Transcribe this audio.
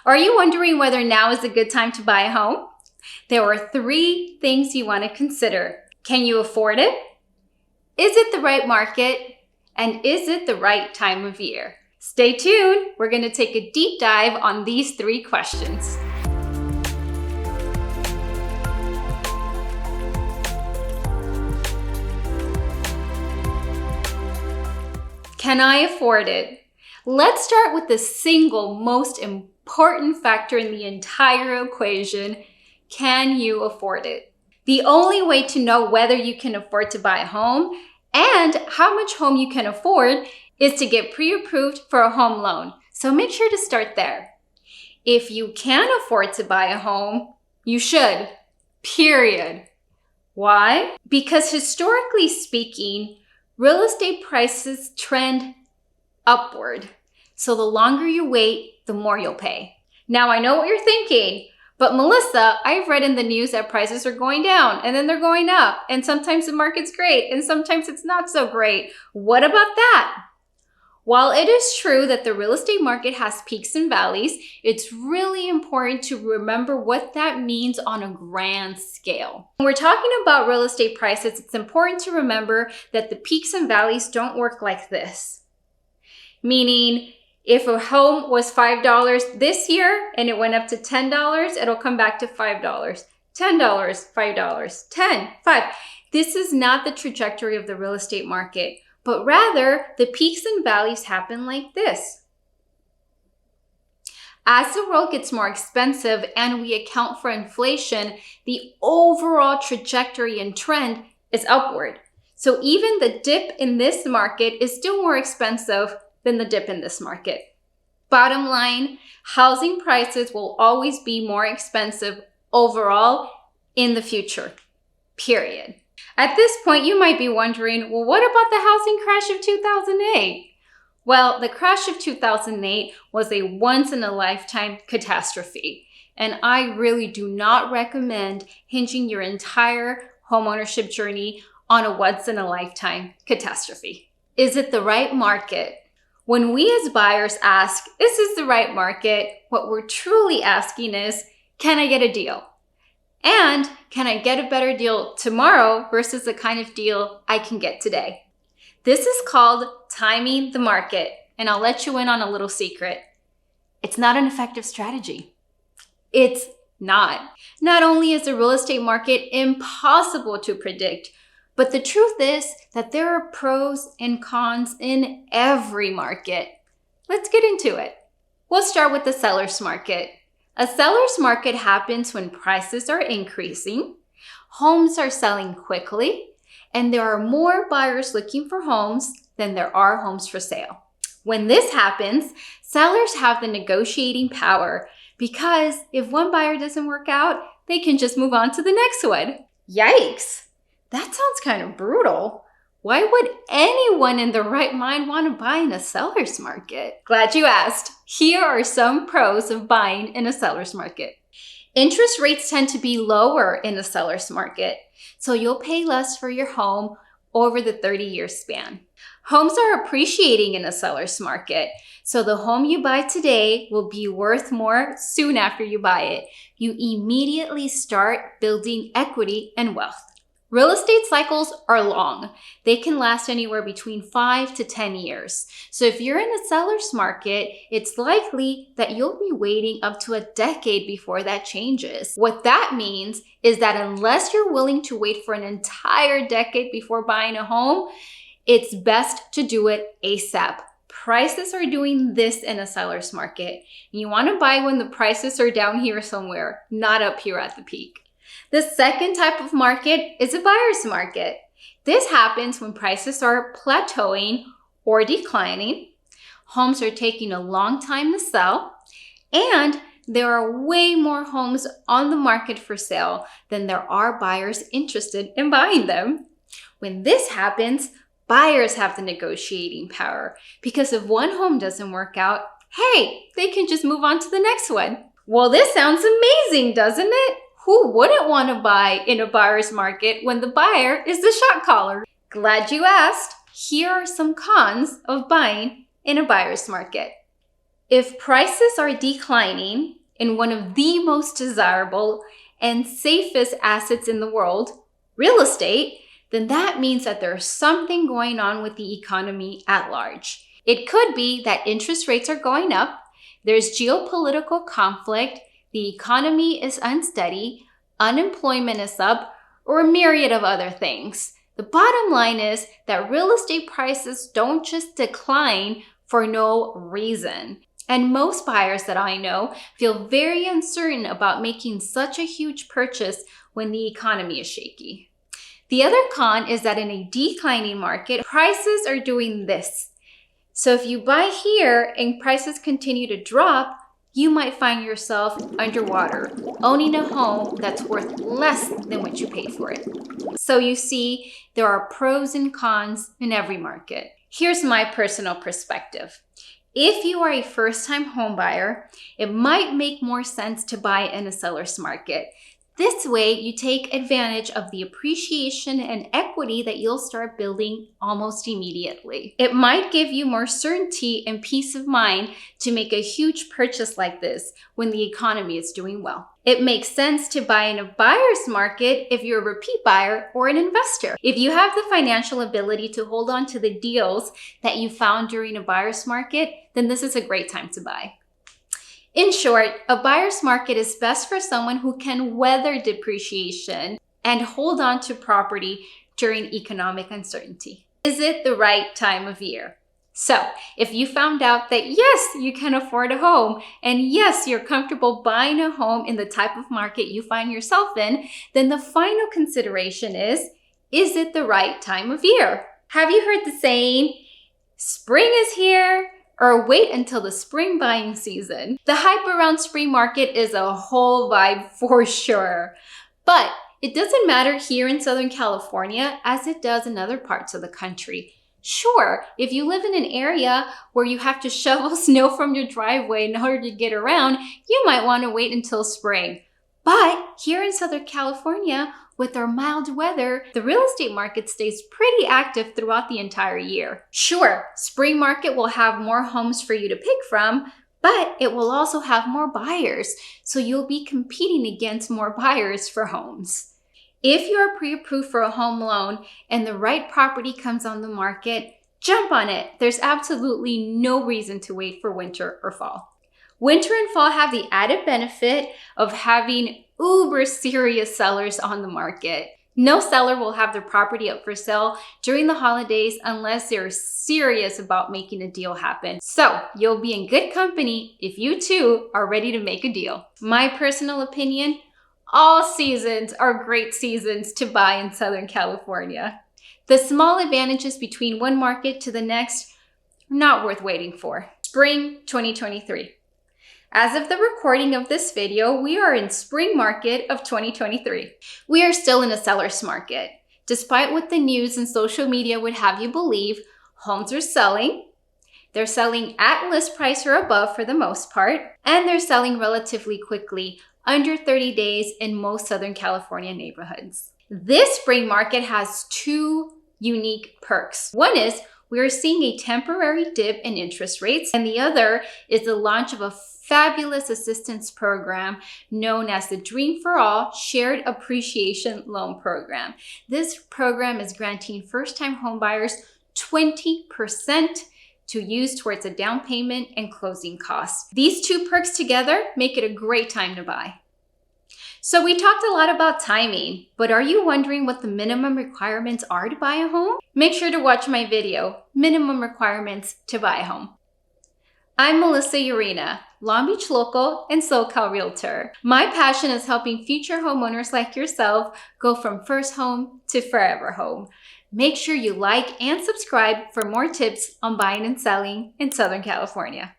Are you wondering whether now is a good time to buy a home? There are 3 things you want to consider. Can you afford it? Is it the right market? And is it the right time of year? Stay tuned. We're going to take a deep dive on these 3 questions. Can I afford it? Let's start with the single most important factor in the entire equation. Can you afford it? The only way to know whether you can afford to buy a home and how much home you can afford is to get pre-approved for a home loan. So make sure to start there. If you can afford to buy a home, you should, period. Why? Because historically speaking, real estate prices trend upward. So the longer you wait, the more you'll pay. Now I know what you're thinking, but Melissa, I've read in the news that prices are going down and then they're going up, and sometimes the market's great and sometimes it's not so great. What about that? While it is true that the real estate market has peaks and valleys, it's really important to remember what that means on a grand scale. When we're talking about real estate prices, it's important to remember that the peaks and valleys don't work like this. Meaning, if a home was $5 this year and it went up to $10, it'll come back to $5. $10, $5, $10, $5. This is not the trajectory of the real estate market, but rather the peaks and valleys happen like this. As the world gets more expensive and we account for inflation, the overall trajectory and trend is upward. So even the dip in this market is still more expensive than the dip in this market. Bottom line, housing prices will always be more expensive overall in the future, period. At this point, you might be wondering, well, what about the housing crash of 2008? Well, the crash of 2008 was a once-in-a-lifetime catastrophe, and I really do not recommend hinging your entire homeownership journey on a once-in-a-lifetime catastrophe. Is it the right market? When we as buyers ask, is this the right market? What we're truly asking is, can I get a deal? And can I get a better deal tomorrow versus the kind of deal I can get today? This is called timing the market. And I'll let you in on a little secret. It's not an effective strategy. It's not. Not only is the real estate market impossible to predict, but the truth is that there are pros and cons in every market. Let's get into it. We'll start with the seller's market. A seller's market happens when prices are increasing, homes are selling quickly, and there are more buyers looking for homes than there are homes for sale. When this happens, sellers have the negotiating power because if one buyer doesn't work out, they can just move on to the next one. Yikes! That sounds kind of brutal. Why would anyone in their right mind want to buy in a seller's market? Glad you asked. Here are some pros of buying in a seller's market. Interest rates tend to be lower in a seller's market, so you'll pay less for your home over the 30-year span. Homes are appreciating in a seller's market, so the home you buy today will be worth more soon after you buy it. You immediately start building equity and wealth. Real estate cycles are long. They can last anywhere between 5 to 10 years. So if you're in the seller's market, it's likely that you'll be waiting up to a decade before that changes. What that means is that unless you're willing to wait for an entire decade before buying a home, it's best to do it ASAP. Prices are doing this in a seller's market. You want to buy when the prices are down here somewhere, not up here at the peak. The second type of market is a buyer's market. This happens when prices are plateauing or declining, homes are taking a long time to sell, and there are way more homes on the market for sale than there are buyers interested in buying them. When this happens, buyers have the negotiating power because if one home doesn't work out, hey, they can just move on to the next one. Well, this sounds amazing, doesn't it? Who wouldn't want to buy in a buyer's market when the buyer is the shot caller? Glad you asked. Here are some cons of buying in a buyer's market. If prices are declining in one of the most desirable and safest assets in the world, real estate, then that means that there's something going on with the economy at large. It could be that interest rates are going up, there's geopolitical conflict, the economy is unsteady, unemployment is up, or a myriad of other things. The bottom line is that real estate prices don't just decline for no reason. And most buyers that I know feel very uncertain about making such a huge purchase when the economy is shaky. The other con is that in a declining market, prices are doing this. So if you buy here and prices continue to drop, you might find yourself underwater, owning a home that's worth less than what you paid for it. So you see, there are pros and cons in every market. Here's my personal perspective. If you are a first-time home buyer, it might make more sense to buy in a seller's market. This way, you take advantage of the appreciation and equity that you'll start building almost immediately. It might give you more certainty and peace of mind to make a huge purchase like this when the economy is doing well. It makes sense to buy in a buyer's market if you're a repeat buyer or an investor. If you have the financial ability to hold on to the deals that you found during a buyer's market, then this is a great time to buy. In short, a buyer's market is best for someone who can weather depreciation and hold on to property during economic uncertainty. Is it the right time of year? So, if you found out that yes, you can afford a home, and yes, you're comfortable buying a home in the type of market you find yourself in, then the final consideration is it the right time of year? Have you heard the saying, spring is here? Or wait until the spring buying season? The hype around spring market is a whole vibe for sure. But it doesn't matter here in Southern California as it does in other parts of the country. Sure, if you live in an area where you have to shovel snow from your driveway in order to get around, you might want to wait until spring. But here in Southern California, with our mild weather, the real estate market stays pretty active throughout the entire year. Sure, spring market will have more homes for you to pick from, but it will also have more buyers, so you'll be competing against more buyers for homes. If you're pre-approved for a home loan and the right property comes on the market, jump on it. There's absolutely no reason to wait for winter or fall. Winter and fall have the added benefit of having uber serious sellers on the market. No seller will have their property up for sale during the holidays unless they're serious about making a deal happen. So you'll be in good company if you too are ready to make a deal. My personal opinion, all seasons are great seasons to buy in Southern California. The small advantages between one market to the next are not worth waiting for. Spring 2023. As of the recording of this video, we are in spring market of 2023. We are still in a seller's market. Despite what the news and social media would have you believe, homes are selling. They're selling at list price or above for the most part, and they're selling relatively quickly, under 30 days in most Southern California neighborhoods. This spring market has two unique perks. One is we are seeing a temporary dip in interest rates, and the other is the launch of a fabulous assistance program known as the Dream for All Shared Appreciation Loan Program. This program is granting first-time homebuyers 20% to use towards a down payment and closing costs. These two perks together make it a great time to buy. So we talked a lot about timing, but are you wondering what the minimum requirements are to buy a home? Make sure to watch my video, Minimum Requirements to Buy a Home. I'm Melissa Urena, Long Beach local and SoCal realtor. My passion is helping future homeowners like yourself go from first home to forever home. Make sure you like and subscribe for more tips on buying and selling in Southern California.